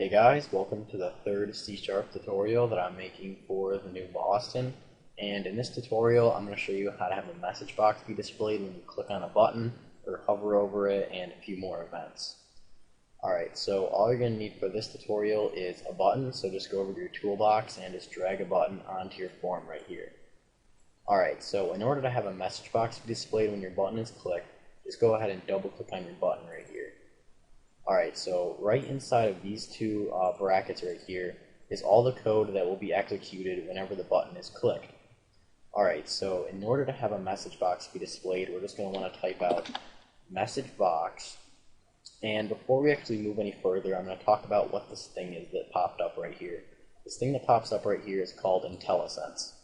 Hey guys, welcome to the third C# tutorial that I'm making for the new Boston. And in this tutorial, I'm going to show you how to have a message box be displayed when you click on a button or hover over it, and a few more events. Alright, so all you're going to need for this tutorial is a button, so just go over to your toolbox and just drag a button onto your form right here. Alright, so in order to have a message box be displayed when your button is clicked, just go ahead and double click on your button right here. Alright, so right inside of these two brackets right here is all the code that will be executed whenever the button is clicked. Alright, so in order to have a message box be displayed, we're just going to want to type out MessageBox. And before we actually move any further, I'm going to talk about what this thing is that popped up right here. This thing that pops up right here is called IntelliSense.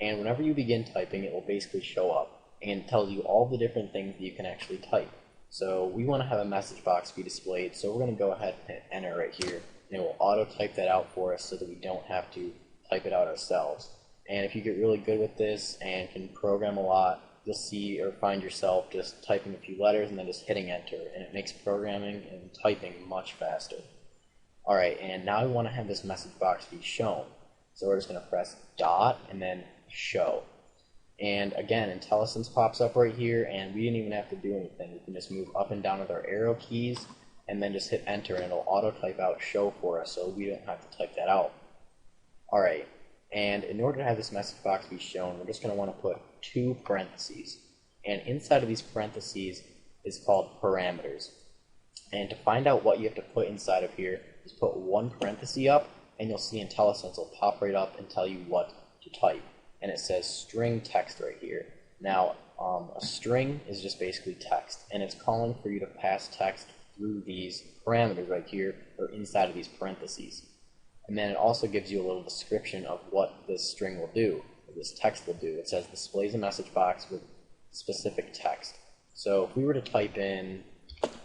And whenever you begin typing, it will basically show up and tells you all the different things that you can actually type. So we want to have a message box be displayed, so we're going to go ahead and hit enter right here, and it will auto type that out for us so that we don't have to type it out ourselves. And if you get really good with this and can program a lot, you'll see or find yourself just typing a few letters and then just hitting enter, and it makes programming and typing much faster. Alright, and now we want to have this message box be shown. So we're just going to press dot and then show. And again, IntelliSense pops up right here, and we didn't even have to do anything. We can just move up and down with our arrow keys, and then just hit enter, and it'll auto type out show for us, so we don't have to type that out. Alright, and in order to have this message box be shown, we're just going to want to put two parentheses. And inside of these parentheses is called parameters. And to find out what you have to put inside of here, just put one parenthesis up, and you'll see IntelliSense will pop right up and tell you what to type. And it says string text right here. Now, a string is just basically text, and it's calling for you to pass text through these parameters right here, or inside of these parentheses. And then it also gives you a little description of what this string will do, or this text will do. It says displays a message box with specific text. So if we were to type in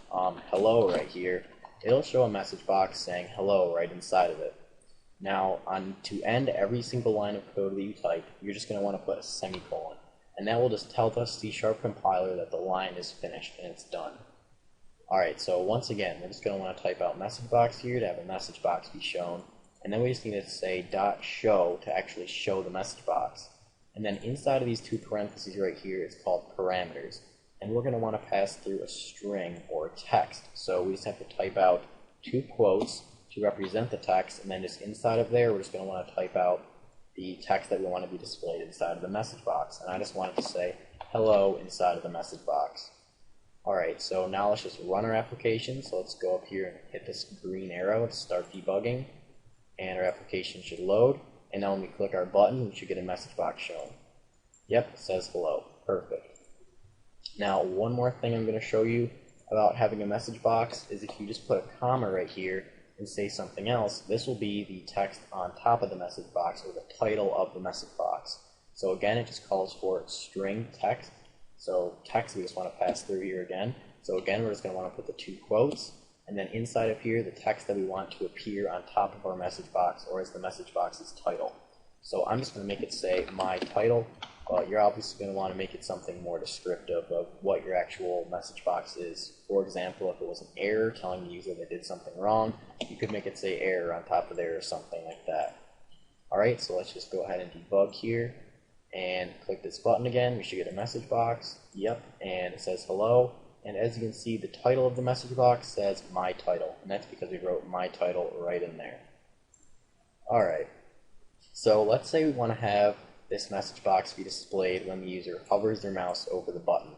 hello right here, it'll show a message box saying hello right inside of it. Now, to end every single line of code that you type, you're just going to want to put a semicolon. And that will just tell the C# compiler that the line is finished and it's done. Alright, so once again, we're just going to want to type out MessageBox here to have a message box be shown. And then we just need to say .show to actually show the message box. And then inside of these two parentheses right here, it's called parameters. And we're going to want to pass through a string or text. So we just have to type out two quotes to represent the text, and then just inside of there, we're just going to want to type out the text that we want to be displayed inside of the message box. And I just wanted to say hello inside of the message box. Alright, so now let's just run our application. So let's go up here and hit this green arrow to start debugging, and our application should load. And now when we click our button, we should get a message box shown. Yep, it says hello. Perfect. Now, one more thing I'm going to show you about having a message box is if you just put a comma right here and say something else, this will be the text on top of the message box, or the title of the message box. So again, it just calls for string text. So text we just want to pass through here again. So again, we're just going to want to put the two quotes, and then inside of here, the text that we want to appear on top of our message box, or as the message box's title. So I'm just going to make it say my title, but you're obviously going to want to make it something more descriptive of what your actual message box is. For example, if it was an error telling the user they did something wrong, you could make it say error on top of there or something like that. Alright, so let's just go ahead and debug here and click this button again. We should get a message box. Yep, and it says hello. And as you can see, the title of the message box says my title, and that's because we wrote my title right in there. Alright, so let's say we want to have this message box be displayed when the user hovers their mouse over the button.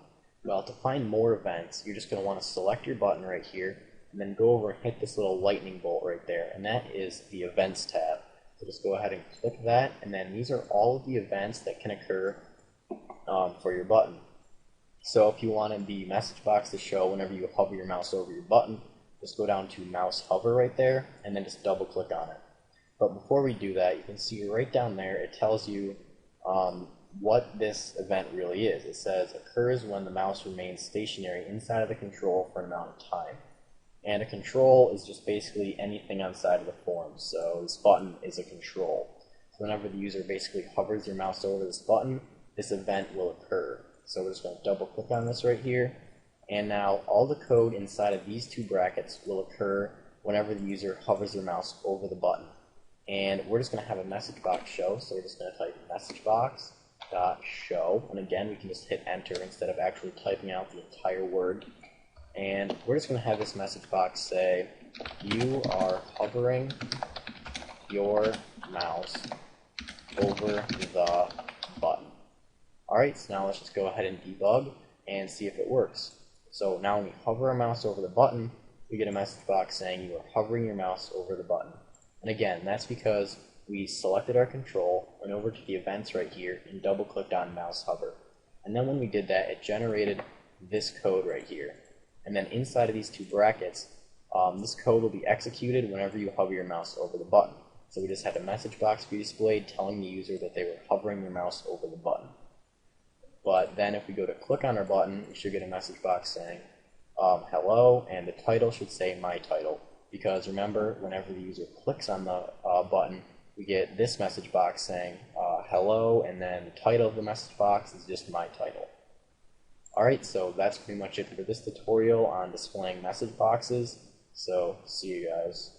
Well, to find more events, you're just going to want to select your button right here, and then go over and hit this little lightning bolt right there, and that is the Events tab. So just go ahead and click that, and then these are all of the events that can occur for your button. So if you wanted the message box to show whenever you hover your mouse over your button, just go down to mouse hover right there, and then just double click on it. But before we do that, you can see right down there, it tells you what this event really is. It says occurs when the mouse remains stationary inside of the control for an amount of time. And a control is just basically anything outside of the form. So this button is a control. So whenever the user basically hovers their mouse over this button, this event will occur. So we're just going to double click on this right here. And now all the code inside of these two brackets will occur whenever the user hovers their mouse over the button. And we're just going to have a message box show, so we're just going to type MessageBox.show, and again we can just hit enter instead of actually typing out the entire word. And we're just going to have this message box say, you are hovering your mouse over the button. Alright, so now let's just go ahead and debug and see if it works. So now when we hover our mouse over the button, we get a message box saying you are hovering your mouse over the button. And again, that's because we selected our control, went over to the events right here, and double-clicked on mouse hover. And then when we did that, it generated this code right here. And then inside of these two brackets, this code will be executed whenever you hover your mouse over the button. So we just had a message box be displayed telling the user that they were hovering their mouse over the button. But then if we go to click on our button, we should get a message box saying, hello, and the title should say my title. Because remember, whenever the user clicks on the button, we get this message box saying hello, and then the title of the message box is just my title. Alright, so that's pretty much it for this tutorial on displaying message boxes. So, see you guys.